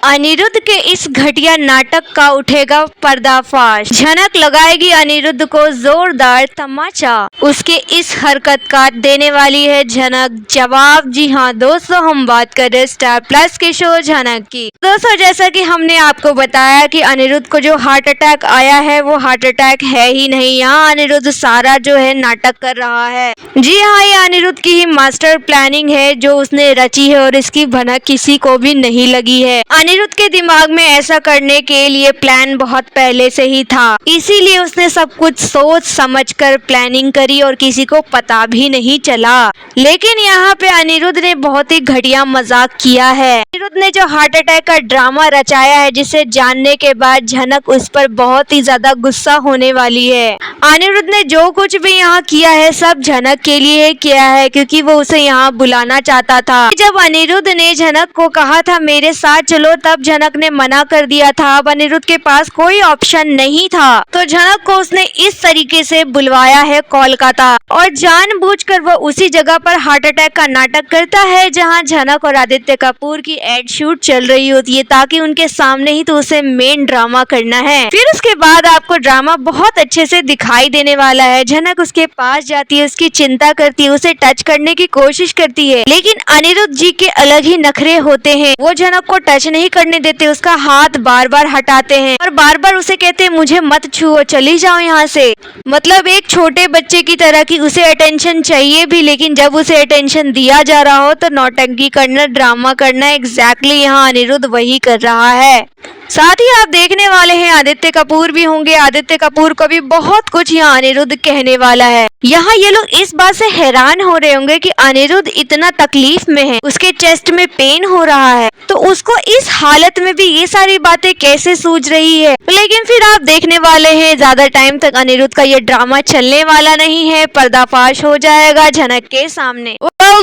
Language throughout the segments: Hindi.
अनिरुद्ध के इस घटिया नाटक का उठेगा पर्दाफाश। झनक लगाएगी अनिरुद्ध को जोरदार तमाचा। उसके इस हरकत का देने वाली है झनक जवाब। जी हाँ दोस्तों, हम बात कर रहे हैं स्टार प्लस के शो झनक की। दोस्तों, जैसा कि हमने आपको बताया कि अनिरुद्ध को जो हार्ट अटैक आया है वो हार्ट अटैक है ही नहीं। यहाँ अनिरुद्ध सारा जो है नाटक कर रहा है। जी हाँ, ये अनिरुद्ध की ही मास्टर प्लानिंग है जो उसने रची है और इसकी भनक किसी को भी नहीं लगी है। अनिरुद्ध के दिमाग में ऐसा करने के लिए प्लान बहुत पहले से ही था, इसीलिए उसने सब कुछ सोच समझ कर प्लानिंग करी और किसी को पता भी नहीं चला। लेकिन यहाँ पे अनिरुद्ध ने बहुत ही घटिया मजाक किया है। अनिरुद्ध ने जो हार्ट अटैक का ड्रामा रचाया है, जिसे जानने के बाद झनक उस पर बहुत ही ज्यादा गुस्सा होने वाली है। अनिरुद्ध ने जो कुछ भी यहाँ किया है सब झनक के लिए किया है, क्योंकि वो उसे यहाँ बुलाना चाहता था। जब अनिरुद्ध ने झनक को कहा था मेरे साथ चलो, तब झनक ने मना कर दिया था। अब अनिरुद्ध के पास कोई ऑप्शन नहीं था, तो झनक को उसने इस तरीके से बुलवाया है कोलकाता, और जानबूझकर वो उसी जगह पर हार्ट अटैक का नाटक करता है जहां झनक और आदित्य कपूर की एड शूट चल रही होती है, ताकि उनके सामने ही तो उसे मेन ड्रामा करना है। फिर उसके बाद आपको ड्रामा बहुत अच्छे से दिखाई देने वाला है। झनक उसके पास जाती है, उसकी चिंता करती है, उसे टच करने की कोशिश करती है, लेकिन अनिरुद्ध जी के अलग ही नखरे होते हैं। वो झनक को टच नहीं करने देते, उसका हाथ बार बार हटाते हैं और बार बार उसे कहते हैं मुझे मत छुओ, चली जाओ यहाँ से। मतलब एक छोटे बच्चे की तरह की उसे अटेंशन चाहिए भी, लेकिन जब उसे अटेंशन दिया जा रहा हो तो नौटंकी करना, ड्रामा करना, एग्जैक्टली यहाँ अनिरुद्ध वही कर रहा है। साथ ही आप देखने वाले हैं आदित्य कपूर भी होंगे। आदित्य कपूर को भी बहुत कुछ यहाँ अनिरुद्ध कहने वाला है। यहाँ ये लोग इस बात से हैरान हो रहे होंगे कि अनिरुद्ध इतना तकलीफ में है, उसके चेस्ट में पेन हो रहा है, तो उसको इस हालत में भी ये सारी बातें कैसे सूझ रही है। लेकिन फिर आप देखने वाले हैं ज्यादा टाइम तक अनिरुद्ध का ये ड्रामा चलने वाला नहीं है, पर्दाफाश हो जाएगा झनक के सामने।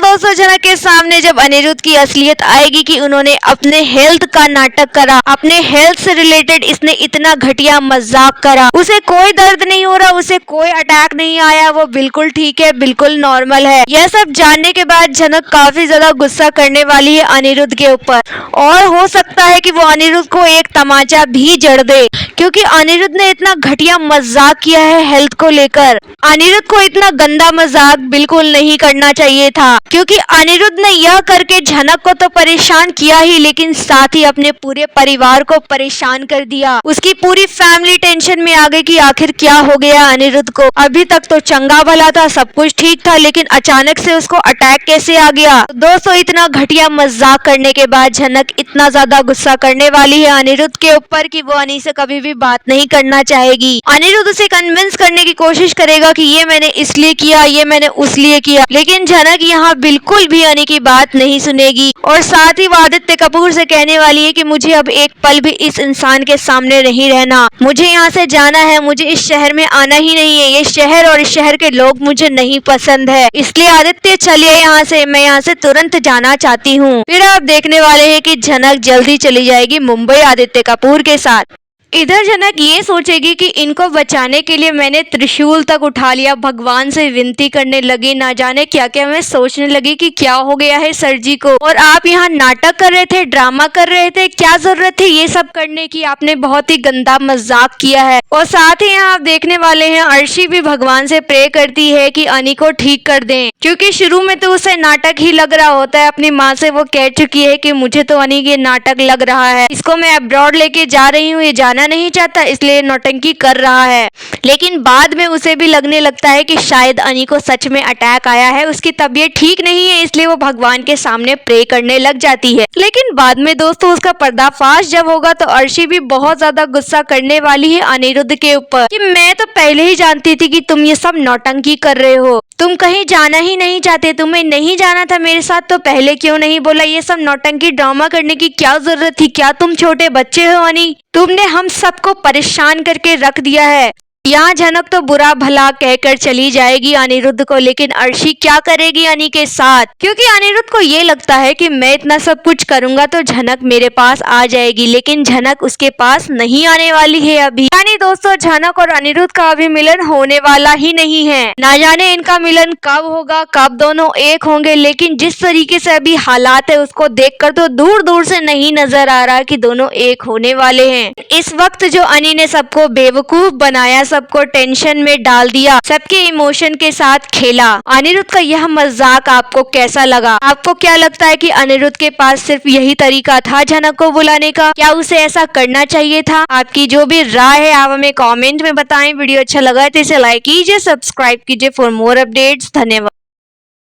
दोस्तों, झनक के सामने जब अनिरुद्ध की असलियत आएगी कि उन्होंने अपने हेल्थ का नाटक करा, अपने हेल्थ से रिलेटेड इसने इतना घटिया मजाक करा, उसे कोई दर्द नहीं हो रहा, उसे कोई अटैक नहीं आया, वो बिल्कुल ठीक है, बिल्कुल नॉर्मल है। यह सब जानने के बाद झनक काफी ज्यादा गुस्सा करने वाली है अनिरुद्ध के ऊपर, और हो सकता है कि वो अनिरुद्ध को एक तमाचा भी जड़ दे, क्योंकि अनिरुद्ध ने इतना घटिया मजाक किया है हेल्थ को लेकर। अनिरुद्ध को इतना गंदा मजाक बिल्कुल नहीं करना चाहिए था, क्योंकि अनिरुद्ध ने यह करके झनक को तो परेशान किया ही, लेकिन साथ ही अपने पूरे परिवार को परेशान कर दिया। उसकी पूरी फैमिली टेंशन में आ गई कि आखिर क्या हो गया अनिरुद्ध को। अभी तक तो चंगा भला था, सब कुछ ठीक था, लेकिन अचानक से उसको अटैक कैसे आ गया। दोस्तों, इतना घटिया मजाक करने के बाद झनक इतना ज्यादा गुस्सा करने वाली है अनिरुद्ध के ऊपर कि वो अनी से कभी भी बात नहीं करना चाहेगी। अनिरुद्ध उसे कन्विंस करने की कोशिश करेगा कि ये मैंने इसलिए किया, ये मैंने उसलिए किया, लेकिन झनक यहाँ बिल्कुल भी अनी की बात नहीं सुनेगी। और साथ ही वो आदित्य कपूर से कहने वाली है कि मुझे अब एक पल भी इस इंसान के सामने नहीं रहना, मुझे यहाँ से जाना है, मुझे इस शहर में आना ही नहीं है, ये शहर और इस शहर के लोग मुझे नहीं पसंद है, इसलिए आदित्य चलिए यहाँ से, मैं यहाँ से तुरंत जाना चाहती हूँ। फिर आप देखने वाले हैं कि झनक जल्दी चली जाएगी मुंबई आदित्य कपूर के साथ। इधर झनक ये सोचेगी कि इनको बचाने के लिए मैंने त्रिशूल तक उठा लिया, भगवान से विनती करने लगी, ना जाने क्या क्या मैं सोचने लगी कि क्या हो गया है सर जी को, और आप यहाँ नाटक कर रहे थे, ड्रामा कर रहे थे, क्या जरूरत थी ये सब करने की, आपने बहुत ही गंदा मजाक किया है। और साथ ही यहाँ आप देखने वाले हैं अर्शी भी भगवान से प्रे करती है कि अनी को ठीक कर दें, क्योंकि शुरू में तो उसे नाटक ही लग रहा होता है। अपनी माँ से वो कह चुकी है कि मुझे तो अनी के नाटक लग रहा है, इसको मैं अब्रॉड लेके जा रही हूँ, ये जाना नहीं चाहता, इसलिए नौटंकी कर रहा है। लेकिन बाद में उसे भी लगने लगता है कि शायद अनी को सच में अटैक आया है, उसकी तबीयत ठीक नहीं है, इसलिए वो भगवान के सामने प्रे करने लग जाती है। लेकिन बाद में दोस्तों उसका पर्दाफाश जब होगा तो अर्शी भी बहुत ज्यादा गुस्सा करने वाली है अनिरुद्ध के ऊपर कि मैं तो पहले ही जानती थी कि तुम ये सब नौटंकी कर रहे हो, तुम कहीं जाना ही नहीं चाहते, तुम्हें नहीं जाना था मेरे साथ, तो पहले क्यों नहीं बोला, ये सब नौटंकी ड्रामा करने की क्या जरूरत थी, क्या तुम छोटे बच्चे हो अनी, तुमने हम सबको परेशान करके रख दिया है। यहाँ झनक तो बुरा भला कहकर चली जाएगी अनिरुद्ध को, लेकिन अर्शी क्या करेगी अनी के साथ, क्योंकि अनिरुद्ध को ये लगता है कि मैं इतना सब कुछ करूंगा तो झनक मेरे पास आ जाएगी, लेकिन झनक उसके पास नहीं आने वाली है अभी। यानी दोस्तों झनक और अनिरुद्ध का अभी मिलन होने वाला ही नहीं है। ना जाने इनका मिलन कब होगा, कब दोनों एक होंगे, लेकिन जिस तरीके से अभी हालात है उसको देखकर तो दूर दूर से नहीं नजर आ रहा कि दोनों एक होने वाले हैं। इस वक्त जो अनी ने सबको बेवकूफ बनाया, सबको टेंशन में डाल दिया, सबके इमोशन के साथ खेला, अनिरुद्ध का यह मजाक आपको कैसा लगा? आपको क्या लगता है कि अनिरुद्ध के पास सिर्फ यही तरीका था झनक को बुलाने का? क्या उसे ऐसा करना चाहिए था? आपकी जो भी राय है आप हमें कमेंट में बताएं। वीडियो अच्छा लगा है तो इसे लाइक कीजिए, सब्सक्राइब कीजिए फॉर मोर अपडेट्स। धन्यवाद।